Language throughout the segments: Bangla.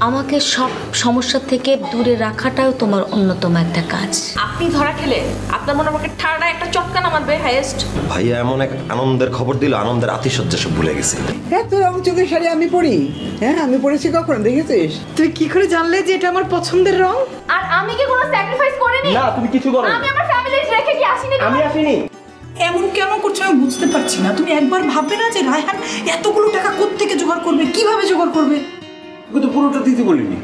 আমাকে সব সমস্যা থেকে দূরে রাখাটাও তোমার অন্যতম একটা কাজ। আপনি ধরা খেলে আপনার মনে আমাকে ঠাড়া একটা চটকানা মারবে হাইয়েস্ট। ভাইয়া এমন এক আনন্দের খবর দিল, আনন্দের আতিশয্যা সব ভুলে গেছে। এত রং চোখের শাড়ি আমি পরি? হ্যাঁ, আমি পরেছি কখন, দেখেছিস? তুই কি করে জানলে যে এটা আমার পছন্দের রং? আর আমি কি কোনো স্যাক্রিফাইস করিনি? না, তুমি কিছু করো। আমি আমার ফ্যামিলি রেখে কি আসিনি? আমি আসিনি। এমন কেন করছো আমি বুঝতে পারছি না। তুমি একবার ভাববে না যে রায়হান এতগুলো টাকা কোত্থেকে জোগাড় করবে, কিভাবে জোগাড় করবে? কিন্তু পুরোটা দিতে বলিনি,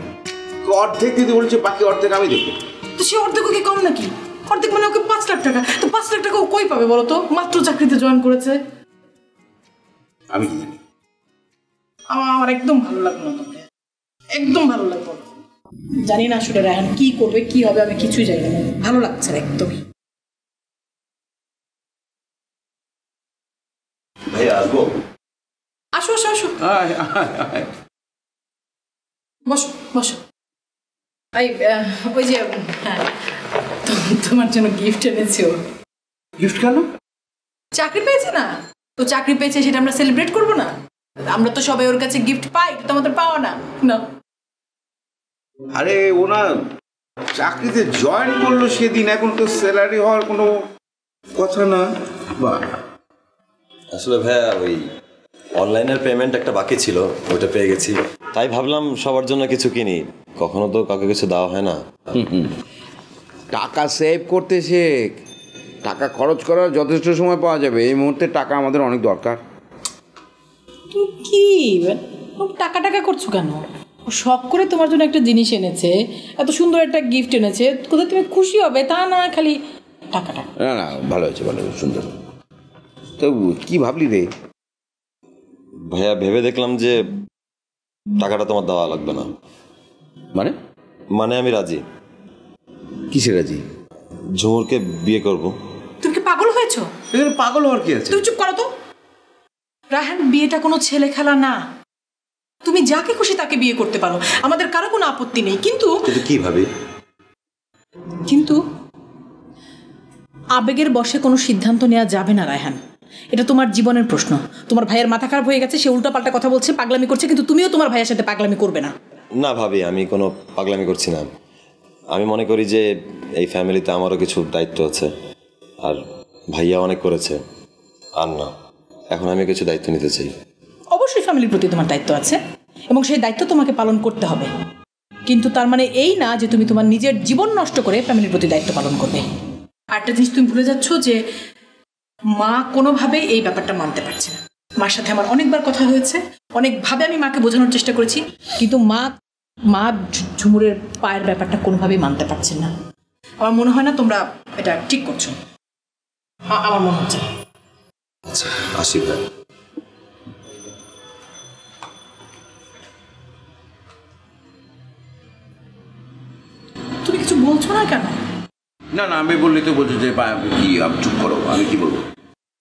অর্ধেক দিতে বলেছে, বাকি অর্ধেক আমি দেবো। তো সে অর্ধেক কি কম নাকি? অর্ধেক মানে ওকে 5 লাখ টাকা। তো 5 লাখ টাকা ও কই পাবে বলো তো? মাত্র চাকরিতে জয়েন করেছে। আমি কি জানি? আমার একদম ভালো লাগলো না তোকে, একদম ভালো লাগলো না। জানি না আসলে রায়হান কি করবে, কি হবে, আমি কিছুই জানি না। ভালো লাগছে না একদমই। ভাইয়া আসবো? আসো আসো আসো, বসো বসো। ওই যে তোমার জন্য গিফট এনেছো। গিফট কেন? চাকরি পেয়েছে না তো, চাকরি পেয়েছে সেটা আমরা সেলিব্রেট করবো না? আমরা তো সবাই ওর কাছে গিফট পাই, তো আমাদের পাওয়া না। না আরে ও না চাকরিতে জয়েন করলো সেদিন, এখন তো স্যালারি হওয়ার কোনো কথা না। বা আসলে ভাইয়া ওই অনলাইনের পেমেন্ট একটা বাকি ছিল, ওটা পেয়ে গেছি, তাই ভাবলাম সবার জন্য কিছু কিনি। কখনো তো কাউকে কিছু দেওয়া হয় না। টাকা সেভ করতে শেখ, টাকা খরচ করার যথেষ্ট সময় পাওয়া যাবে। এই মুহূর্তে টাকা আমাদের অনেক দরকার। তুই কি টাকা টাকা করছো কেন? শখ করে তোমার জন্য একটা জিনিস এনেছে, এত সুন্দর একটা গিফট এনেছে, কোথায় তুমি খুশি হবে তা না খালি টাকা টাকা। না না, ভালো হয়েছে, ভালো হয়েছে, সুন্দর। তো কি ভাবলি রে? ভাইয়া ভেবে দেখলাম যে টাকাটা তোমার দেওয়া লাগবে না। মানে? মানে আমি রাজি। কিসে রাজি? ঝুমুরকে বিয়ে করব। তুমি কি পাগল হয়েছো? এখানে পাগল হওয়ার কি আছে? তুমি চুপ করো তো। রায়হান, বিয়েটা কোনো ছেলে খেলা না। তুমি যাকে খুশি তাকে বিয়ে করতে পারো, আমাদের কারো কোনো আপত্তি নেই। কিন্তু কি ভাবি? কিন্তু আবেগের বশে কোনো সিদ্ধান্ত নেওয়া যাবে না রায়হান। এটা তোমার জীবনের প্রশ্ন। তোমার ভাইয়ের মাথা খারাপ হয়ে গেছে, সে উল্টাপাল্টা কথা বলছে, পাগলামি করছে, কিন্তু তুমিও তোমার ভাইয়ের সাথে পাগলামি করবে না। না ভাবি, আমি কোনো পাগলামি করছি না। আমি মনে করি যে এই ফ্যামিলিতে আমারও কিছু দায়িত্ব আছে, আর ভাইয়া অনেক করেছে। আর না, এখন আমি কিছু দায়িত্ব নিতে চাই। অবশ্যই ফ্যামিলির প্রতি তোমার দায়িত্ব আছে এবং সেই দায়িত্ব তোমাকে পালন করতে হবে, কিন্তু তার মানে এই না যে তুমি তোমার নিজের জীবন নষ্ট করে ফ্যামিলির প্রতি দায়িত্ব পালন করবে। আরেকটা জিনিস তুমি ভুলে যাচ্ছ যে মা কোনোভাবেই এই ব্যাপারটা মানতে পারছে না। মার সাথে আমার অনেকবার কথা হয়েছে, অনেকভাবে আমি মাকে বোঝানোর চেষ্টা করেছি, কিন্তু মা ঝুমুরের পায়ের ব্যাপারটা কোনোভাবেই মানতে পারছে না। আমার মনে হয় না তোমরা এটা ঠিক করছো, আমার মনে হচ্ছে। আচ্ছা, আসি ভাই। তুমি কিছু বলছো না কেন? না না, আমি বললি তো বলছো যে কি, আমি চুপ করো, আমি কি বলবো?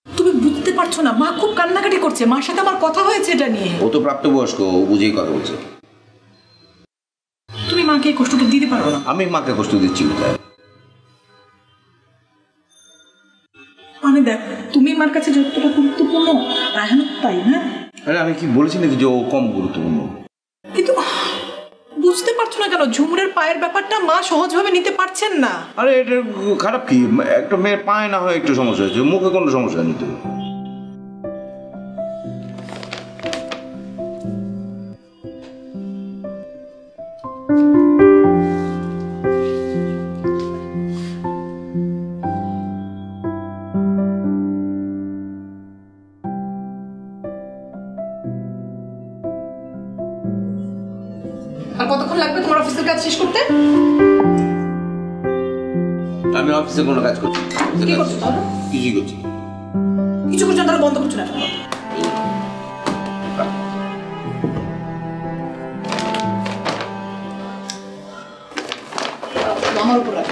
তুমি বুঝতে পারছো না, মা খুব কান্নাকাটি করছে। মার সাথে আমার কথা হয়েছে এটা নিয়ে। ও তো প্রাপ্তবয়স্ক, ও বুঝেই কথা বলছে। তুমি মাকে এই কষ্টটা দিতে পারো না। আমি মাকে কষ্ট দিচ্ছি কোথায়? মানে দেখ, তুমি মার কাছে যতটা গুরুত্বপূর্ণ রায়হান তাই না? আরে আমি কি বলেছি নাকি যে ও কম গুরুত্বপূর্ণ? কিন্তু বুঝতে পারছো না কেন? ঝুমুরের পায়ের ব্যাপারটা মা সহজভাবে নিতে পারছেন না। আরে এটা খারাপ কি? একটা মেয়ের পায়ে না হয় একটু সমস্যা হয়েছে, মুখে কোনো সমস্যা নিতে। আর কতক্ষণ লাগবে তোমার অফিসের কাজ শেষ করতে? আমি অফিসে কোনো কাজ করছি। কি করছো তাহলে? কিছুই করছি। কিছু করছো তাহলে বন্ধ করছো না? আমার উপর রাখো।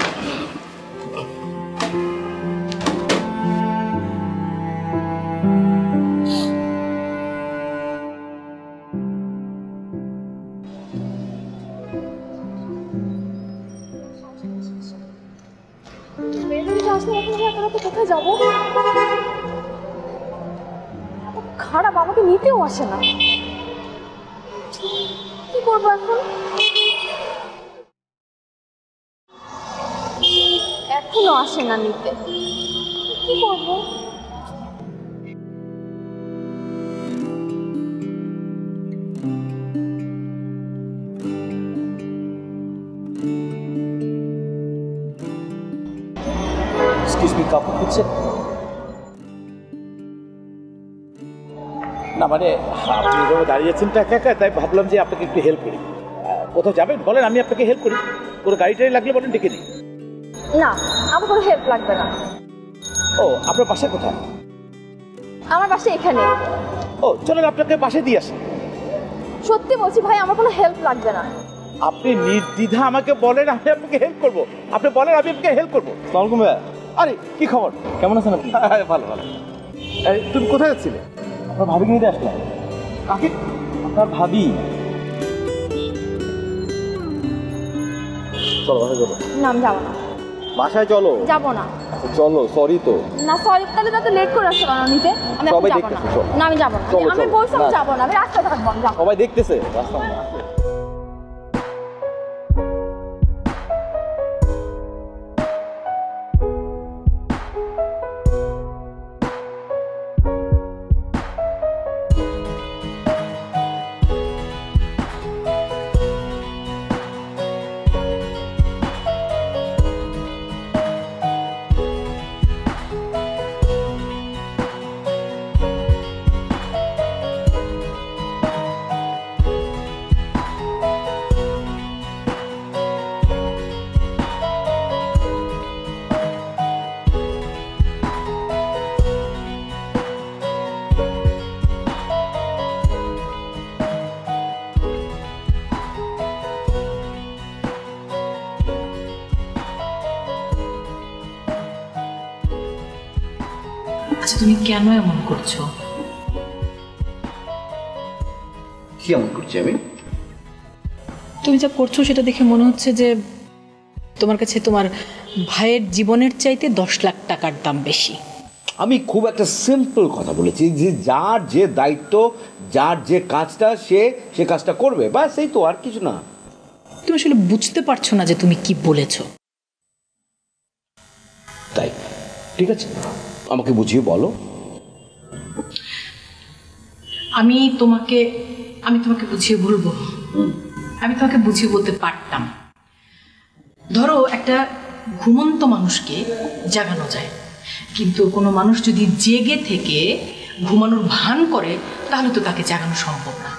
কোথায় যাবো? খারাপ, আমাকে নিতেও আসে না। কি করবো এখন? এখনো আসে না নিতে, কি করবো? এক্সকিউজ মি, কাপড় খুঁজছেন? না মানে আপনি এভাবে দাঁড়িয়ে আছেন তো একা একা, তাই ভাবলাম যে আপনাকে একটু হেল্প করি। কোথাও যাবেন বলেন, আমি আপনাকে হেল্প করি। কোনো গাড়ি টাড়ি লাগলে বলেন, ডেকে নিই। না, আমার কোনো হেল্প লাগবে না। ও, আপনার বাসা কোথায়? আমার বাসা এখানে। ও চলেন আপনাকে বাসে দিয়ে আসি। সত্যি বলছি ভাই, আমার কোনো হেল্প লাগবে না। আপনি নির্দ্বিধা আমাকে বলেন, আমি আপনাকে হেল্প করবো। আপনি বলেন, আমি আপনাকে হেল্প করবো। সালাম ভাইয়া। আরে কি খবর, কেমন আছেন আপনি? ভালো ভালো। তুমি কোথায় যাচ্ছিলে? আপনার ভাবিকে নিতে আসলাম। কাকে? আপনার ভাবি। চলো বাসায় চলো। না, আমি যাবো না। বাসায় চলো। যাবো না। চলো। সরি তো। না সরি, তাহলে তো লেট করে আসছো কেন নিতে? আমি এখন যাবো না। না আমি যাবো না, আমি বলছি আমি যাবো না, আমি রাস্তায় থাকবো। আমি যাবো। সবাই দেখতেছে রাস্তা। আচ্ছা তুমি কেন এমন করছো? কি এমন করছি আমি? তুমি যা করছো সেটা দেখে মনে হচ্ছে যে তোমার কাছে তোমার ভাইয়ের জীবনের চাইতে 10 লাখ টাকার দাম বেশি। আমি খুব একটা সিম্পল কথা বলেছি যে যার যে দায়িত্ব, যার যে কাজটা সে কাজটা করবে, ব্যাস এই তো, আর কিছু না। তুমি আসলে বুঝতে পারছো না যে তুমি কি বলেছো। তাই ঠিক আছে, আমাকে বুঝিয়ে বলো। আমি তোমাকে বুঝিয়ে বলবো। আমি তোমাকে বুঝিয়ে বলতে পারতাম। ধরো একটা ঘুমন্ত মানুষকে জাগানো যায়, কিন্তু কোনো মানুষ যদি জেগে থেকে ঘুমানোর ভান করে তাহলে তো তাকে জাগানো সম্ভব না।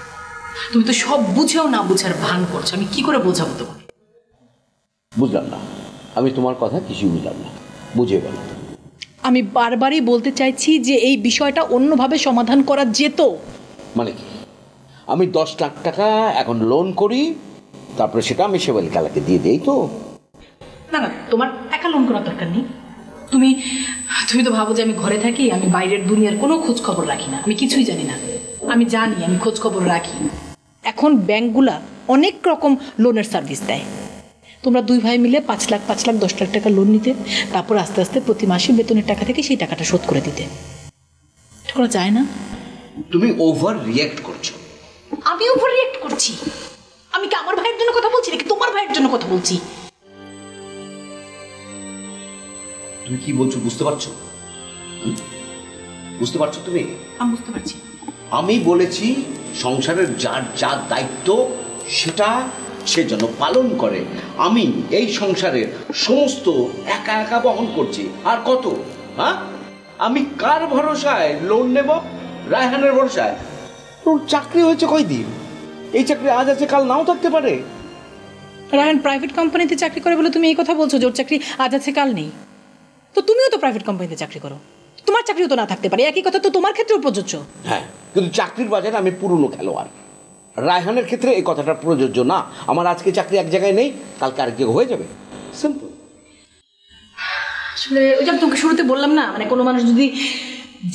তুমি তো সব বুঝেও না বুঝার ভান করছো, আমি কি করে বোঝাবো তোমাকে? বুঝলাম না, আমি তোমার কথা কিছুই বুঝলাম না, বুঝিয়ে বলো। আমি বারবারই বলতে চাইছি যে এই বিষয়টা অন্যভাবে সমাধান করা যেত। মানে কি? আমি 10 লাখ টাকা এখন লোন করি, তারপরে সেটা আমি সেবালি কালাকে দিয়ে দেই তো? না না, তোমার একা লোন করার দরকার নেই। তুমি তো ভাবো যে আমি ঘরে থাকি, আমি বাইরের দুনিয়ার কোনো খোঁজ খবর রাখি না, আমি কিছুই জানি না। আমি জানি, আমি খোঁজ খবর রাখি। এখন ব্যাংকগুলা অনেক রকম লোনের সার্ভিস দেয়। তোমরা 2 ভাই মিলে 5 লাখ 10 লাখ টাকা লোন নিতে, তারপর আস্তে আস্তে প্রতি মাসে বেতনের টাকা থেকে সেই টাকাটা শোধ করে দিতে। করা যায় না? তুমি ওভার রিঅ্যাক্ট করছো। আমি ওভার রিঅ্যাক্ট করছি? আমি কি আমার ভাইয়ের জন্য কথা বলছি নাকি তোমার ভাইয়ের জন্য কথা বলছি? তুমি কি বলছো বুঝতে পারছো? বুঝতে পারছো তুমি? আমি বুঝতে পারছি। আমি বলেছি সংসারের যার যার দায়িত্ব সেটা সে যেন পালন করে। আমি এই সংসারের সমস্ত একা একা বহন করছি। আর কত? হ্যাঁ, আমি কার ভরসায় লোন নেব? রায়হানের ভরসায়। ওর চাকরি হয়েছে কয়দিন? এই চাকরি আজ আছে কাল নাও থাকতে পারে। রায়হান প্রাইভেট কোম্পানিতে চাকরি করে বলে তুমি এই কথা বলছো যে ওর চাকরি আজ আছে কাল নেই? তো তুমিও তো প্রাইভেট কোম্পানিতে চাকরি করো, তোমার চাকরিও তো না থাকতে পারে। একই কথা তো তোমার ক্ষেত্রেও প্রযোজ্য। হ্যাঁ, কিন্তু চাকরির বাজারে আমি পুরনো খেলোয়াড়। রায়হানের ক্ষেত্রে এই কথাটা প্রযোজ্য না। আমার আজকে চাকরি এক জায়গায় নেই, কালকে আরেক জায়গায় হয়ে যাবে, সিম্পল। আসলে ওই যে তোমাকে শুরুতে বললাম না, মানে কোনো মানুষ যদি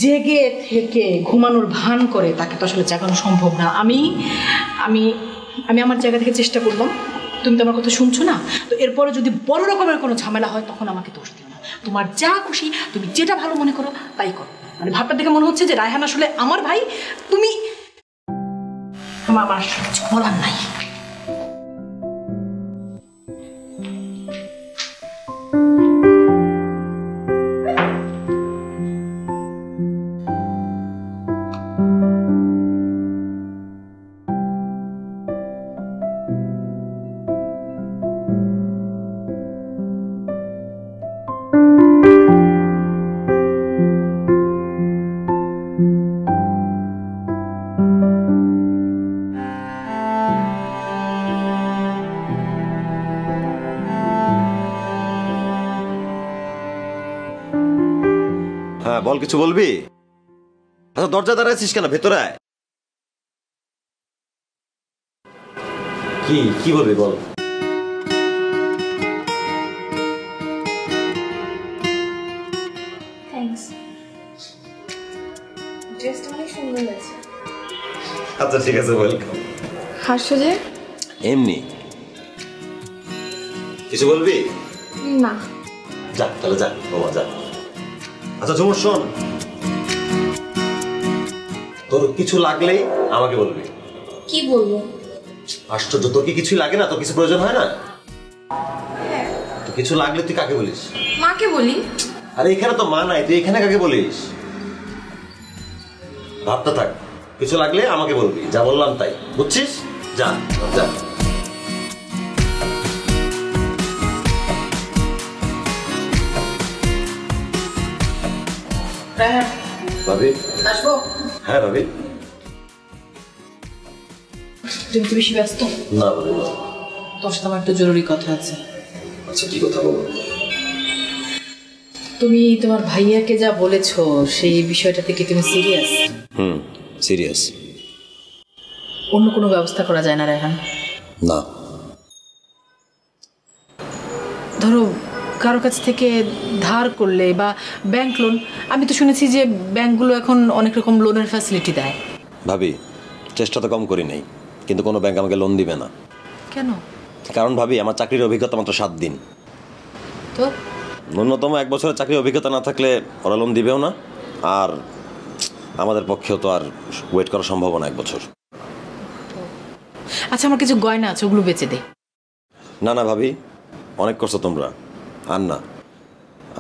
জেগে থেকে ঘুমানোর ভান করে তাকে তো আসলে জাগানো সম্ভব না। আমি আমি আমি আমার জায়গা থেকে চেষ্টা করলাম, তুমি তো আমার কথা শুনছো না। তো এরপরে যদি বড় রকমের কোনো ঝামেলা হয় তখন আমাকে দোষ দিও না। তোমার যা খুশি, তুমি যেটা ভালো মনে করো তাই করো। মানে ভাবটা দেখে মনে হচ্ছে যে রায়হান আসলে আমার ভাই। তুমি আমার কিছু বলার নাই। হ্যাঁ বল, কিছু বলবি? আচ্ছা দরজা দাঁড়াইছিস কেন, ভেতরে আয়। কি বলবি বল। থ্যাঙ্কস, ড্রেসটা অনেক সুন্দর হয়েছে। আচ্ছা ঠিক আছে, ওয়েলকাম। হাসছো যে? এমনি। কিছু বলবি? না। যা তাহলে যা বাবা, যা। আচ্ছা ঝুমুর শোন, তোর কিছু লাগলেই আমাকে বলবি। কি বলবো? আশ্চর্য, তোর কি কিছু লাগে না? তোর কিছু প্রয়োজন হয় না? তো কিছু লাগলে তুই কাকে বলিস? মাকে বলি। আরে এখানে তো মা নাই, তুই এখানে কাকে বলিস? ভাবতে থাক, কিছু লাগলে আমাকে বলবি, যা বললাম তাই, বুঝছিস? যা যা। ভাবি আসবো? হ্যাঁ ভাবি। তুমি কি বেশি ব্যস্ত? না ভাবি, তোর সাথে আমার একটা জরুরি কথা আছে। আচ্ছা কি কথা বলো? তুমি তোমার ভাইয়াকে যা বলেছো সেই বিষয়টাতে কি তুমি সিরিয়াস? সিরিয়াস। অন্য কোনো ব্যবস্থা করা যায় না রায়হান? না। ধরো কারো কাছ থেকে ধার করলে বা ব্যাংক লোন, আমি তো শুনেছি যে ব্যাংকগুলো এখন অনেক রকম লোনের ফ্যাসিলিটি দেয়। ভাবি চেষ্টা তো কম করি নাই, কিন্তু কোনো ব্যাংক আমাকে লোন দিবে না। কেন? কারণ ভাবি আমার চাকরির অভিজ্ঞতা মাত্র 7 দিন। তো ন্যূনতম 1 বছরের চাকরির অভিজ্ঞতা না থাকলে ওরা লোন দিবেও না, আর আমাদের পক্ষেও তো আর ওয়েট করা সম্ভব না 1 বছর। আচ্ছা আমার কিছু গয়না আছে, ওগুলো বেচে দে। না না ভাবি, অনেক করছো তোমরা, আর না।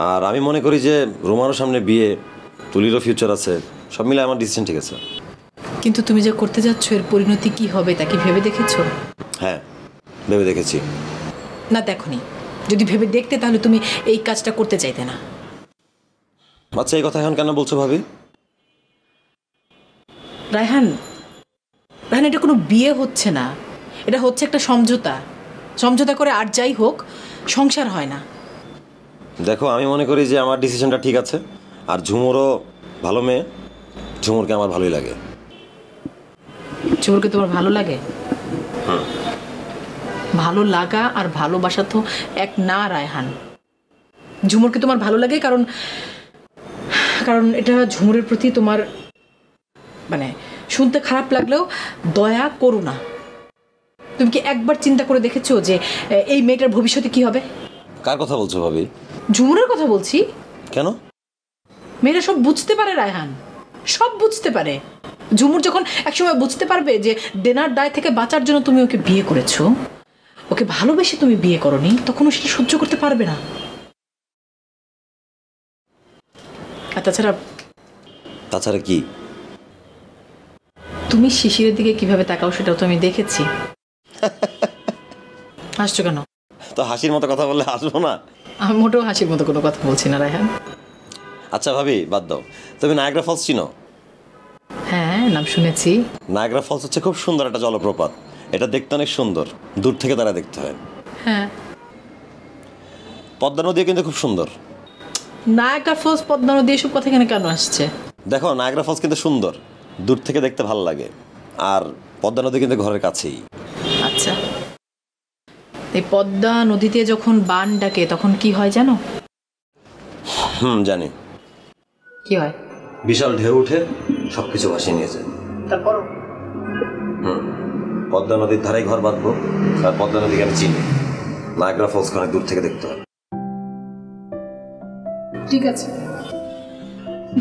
আর আমি মনে করি যে রোমারও সামনে বিয়ে, তুলিরও ফিউচার আছে, সব মিলে আমার ডিসিশন ঠিক আছে। কিন্তু তুমি যা করতে যাচ্ছ এর পরিণতি কি হবে তা কি ভেবে দেখেছো? হ্যাঁ ভেবে দেখেছি। না দেখোনি, যদি ভেবে দেখতে তাহলে তুমি এই কাজটা করতে চাইতে না। আচ্ছা এই কথা এখন কেন বলছো ভাবি? রায়হান, রায়হান এটা কোনো বিয়ে হচ্ছে না, এটা হচ্ছে একটা সমঝোতা। সমঝোতা করে আর যাই হোক সংসার হয় না। দেখো আমি মনে করি যে আমার ডিসিশনটা ঠিক আছে, আর ঝুমুরও ভালো মেয়ে, ঝুমুরকে আমার ভালোই লাগে। ঝুমুরকে তোমার ভালো লাগে? ভালো লাগা আর ভালোবাসা তো এক না রায়হান। ঝুমুরকে তোমার ভালো লাগে কারণ কারণ এটা ঝুমুরের প্রতি তোমার, মানে শুনতে খারাপ লাগলেও দয়া করুণা। তুমি কি একবার চিন্তা করে দেখেছো যে এই মেয়েটার ভবিষ্যতে কি হবে? কার কথা বলছো ভাবি? ঝুমুরের কথা বলছি। কেন? মেয়েরা সব বুঝতে পারে রায়হান, সব বুঝতে পারে। ঝুমুর যখন একসময় বুঝতে পারবে যে দেনার দায় থেকে বাঁচার জন্য তুমি ওকে বিয়ে করেছো, ওকে ভালোবেসে তুমি বিয়ে করনি, তখনও সেটা সহ্য করতে পারবে না। আর তাছাড়া কি? তুমি শিশিরের দিকে কিভাবে তাকাও সেটাও তো আমি দেখেছি। হাসছো কেন? তো হাসির মতো কথা বললে হাসবো না? আমি মোটেও হাসির মতো কোনো কথা বলছি না রায়হান। আচ্ছা ভাবি বাদ দাও, তুমি নায়াগ্রা ফলস চিনো? হ্যাঁ নাম শুনেছি। নায়াগ্রা ফলস হচ্ছে খুব সুন্দর একটা জলপ্রপাত, এটা দেখতে অনেক সুন্দর, দূর থেকে তারা দেখতে হয়। হ্যাঁ পদ্মা নদীও কিন্তু খুব সুন্দর। নায়াগ্রা ফলস, পদ্মা নদী, এসব কথা এখানে কেন আসছে? দেখো নায়াগ্রা ফলস কিন্তু সুন্দর, দূর থেকে দেখতে ভালো লাগে, আর পদ্মা নদী কিন্তু ঘরের কাছেই। আচ্ছা, এই পদ্মা নদীতে যখন বান ডাকে তখন কি হয় জানো? জানি। কি হয়? বিশাল ঢেউ উঠে সবকিছু ভাসিয়ে নিয়ে যায়। তারপর পদ্মা নদীর ধারে ঘর বাঁধবো, আর পদ্মা নদীকে আমি চিনি, নায়াগ্রা ফলস অনেক দূর থেকে দেখতে হয়। ঠিক আছে,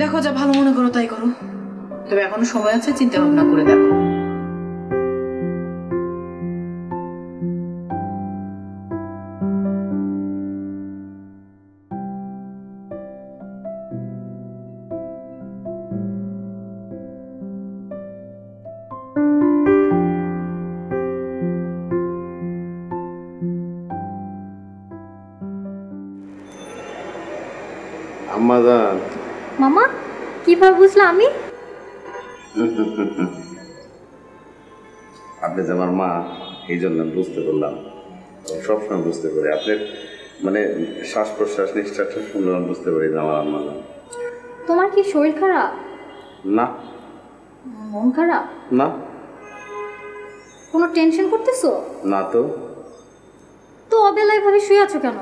দেখো যা ভালো মনে করো তাই করো, তবে এখনো সময় আছে, চিন্তা ভাবনা করে দেখো। আম্মাজান। মামা কিভাবে বুঝলা আমি? আপনি যে আমার মা, এই জন্য আমি বুঝতে পারলাম, সবসময় বুঝতে পারি আপনার, মানে শ্বাস প্রশ্বাস নিঃশ্বাসটা শুনলে আমি বুঝতে পারি যে আমার আম্মাজান। তোমার কি শরীর খারাপ? না। মন খারাপ? না। কোনো টেনশন করতেছো? না তো। তো অবেলায় ভাবে শুয়ে আছো কেন?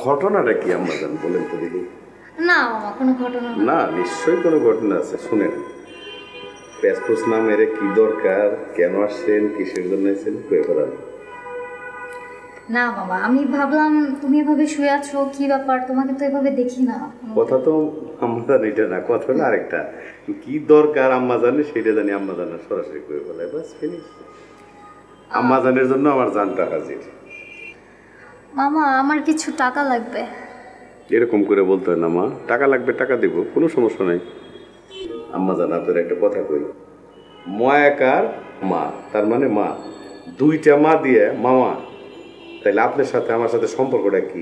ঘটনাটা কি আম্মা জান বলেন তো দেখি। না মামা, কোনো ঘটনা না। না, নিশ্চয়ই কোনো ঘটনা আছে। শুনেন, প্যাসপোর্ট নামের কি দরকার, কেন আসছেন, কিসের জন্য আসছেন, কয়ে ফেলান। না বাবা, আমি ভাবলাম তুমি এভাবে শুয়ে আছো, কি ব্যাপার? তোমাকে তো এভাবে দেখি না। কথা তো আম্মা জান এটা না, কথা হলো আরেকটা। কি দরকার আম্মা জানে সেটা জানি, আম্মা জানা সরাসরি কয়ে ফেলায়, বাস ফিনিশ। আম্মা জানের জন্য আমার জানটা হাজির। মামা, আমার কিছু টাকা লাগবে। এরকম করে বলতে হয় না মা, টাকা লাগবে টাকা দেব, কোনো সমস্যা নেই। আম্মা জান আপনার একটা কথা কই, ময়াকার মা, তার মানে মা, দুইটা মা দিয়ে মামা, তাইলে আপনার সাথে আমার সাথে সম্পর্কটা কি?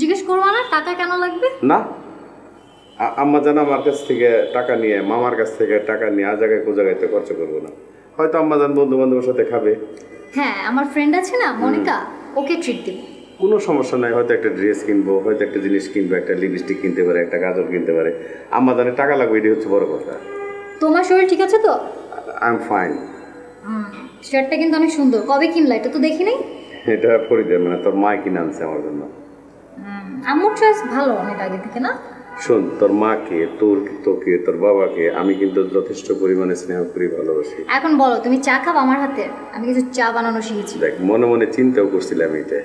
জিজ্ঞেস করবো না টাকা কেন লাগবে? না, আম্মা জান আমার কাছ থেকে টাকা নিয়ে, মামার কাছ থেকে টাকা নিয়ে আজ জায়গায় কো জায়গাতে খরচ করবো না। হয়তো আম্মা জান বন্ধু বান্ধবের সাথে খাবে। হ্যাঁ, আমার ফ্রেন্ড আছে না মনিকা, ওকে ট্রিট দিব। কোনো সমস্যা নাই, হয়তো একটা ড্রেস কিনবো, হয়তো একটা জিনিস কিনবো, একটা লিপস্টিক কিনতে পারে, একটা গাজর কিনতে পারে। আম্মা জানের টাকা লাগবে, এটাই হচ্ছে বড় কথা। তোমার শরীর ঠিক আছে তো? I am fine. শার্টটা কিন্তু অনেক সুন্দর, কবে কিনলা? এটা তো দেখি নাই। এটা ফরিদের, মানে তোর মা কিনে আনছে আমার জন্য। আম্মুর চয়েস ভালো অনেক আগে থেকে না? শোন, তোর মাকে, তোকে, তোর বাবাকে আমি কিন্তু যথেষ্ট পরিমাণে স্নেহ করি, ভালোবাসি। এখন বলো, তুমি চা খাবা আমার হাতে? আমি কিছু চা বানানো শিখেছি। দেখ, মনে মনে চিন্তাও করছিলাম এটা,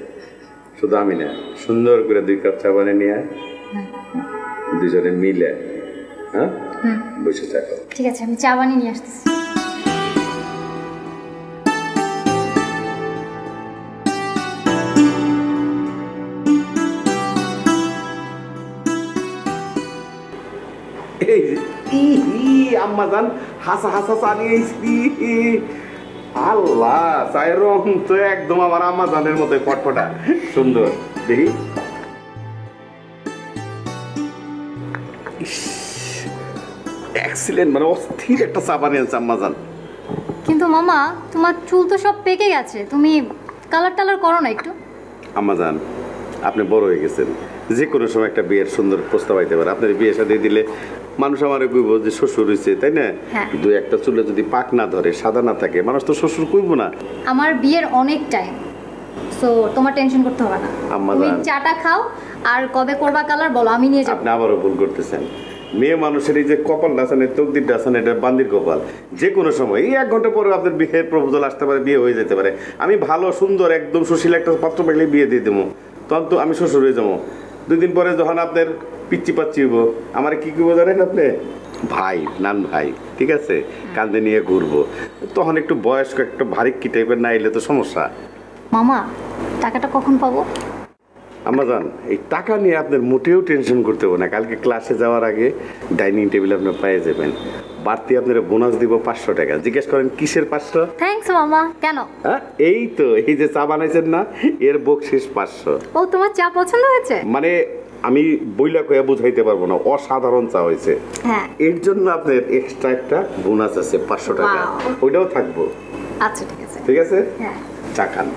শুধু আমি না, সুন্দর করে 2 কাপ চা বানিয়ে নিয়ে দুজনে মিলে, হ্যাঁ বসে চা খাবো। ঠিক আছে, আমি চা বানিয়ে নিয়ে আসতেছি। আম্মা জান হাসা হাসা চা নিয়ে এসছি। আল্লাহ, চায়ের রং তো একদম আমার আম্মা জানের মতো ফটফটা সুন্দর, দেখি। এক্সিলেন্ট, মানে অস্থির একটা চা বানিয়েছে আম্মা জান। কিন্তু মামা, তোমার চুল তো সব পেকে গেছে, তুমি কালার টালার করো না একটু? আম্মা জান, আপনি বড় হয়ে গেছেন, যে কোনো সময় একটা বিয়ের সুন্দর প্রস্তাব আইতে পারে। আপনার বিয়ে সাথে দিলে মানুষ আমার কইব যে শ্বশুর হয়েছে, তাই না? দু একটা চুলে যদি পাক না ধরে, সাদা না থাকে, মানুষ তো শ্বশুর কইব না। আমার বিয়ের অনেক টাইম, সো তোমার টেনশন করতে হবে না। তুমি চাটা খাও, আর কবে করবা কালার বলো, আমি নিয়ে যাব। আপনি আবারও ভুল করতেছেন। মেয়ে মানুষের এই যে কপালটা আছে না, তকদিরটা আছে না, এটা বান্দির কপাল। যে কোনো সময় এই 1 ঘন্টা পরে আপনার বিয়ের প্রপোজাল আসতে পারে, বিয়ে হয়ে যেতে পারে। আমি ভালো সুন্দর একদম সুশীল একটা পাত্র পেলে বিয়ে দিয়ে দেবো, তখন তো আমি শ্বশুর হয়ে যাবো। 2 দিন পরে যখন আপনার পিচ্ছি পাচ্ছি হইব, আমার কি করবো জানেন আপনি? ভাই, নান ভাই, ঠিক আছে, কান্দে নিয়ে ঘুরবো। তখন একটু বয়স্ক, একটু ভারিক্কি টাইপের না এলে তো সমস্যা। মামা, টাকাটা কখন পাবো? আম্মা জান, এই টাকা নিয়ে আপনার মোটেও টেনশন করতে হবে না। কালকে ক্লাসে যাওয়ার আগে ডাইনিং টেবিল আপনি পেয়ে যাবেন। বাড়তি আপনার বোনাস দিব 500 টাকা। জিজ্ঞেস করেন কিসের 500? থ্যাঙ্কস মামা। কেন? হ্যাঁ, এই তো, এই যে চা বানাইছেন না, এর বকশিস 500। ও, তোমার চা পছন্দ হয়েছে? মানে আমি বইলা কইয়া বুঝাইতে পারবো না, অসাধারণ চা হয়েছে। হ্যাঁ, এর জন্য আপনার এক্সট্রা একটা বোনাস আছে 500 টাকা, ওইটাও থাকবো। আচ্ছা ঠিক আছে। ঠিক আছে, হ্যাঁ, চা খান।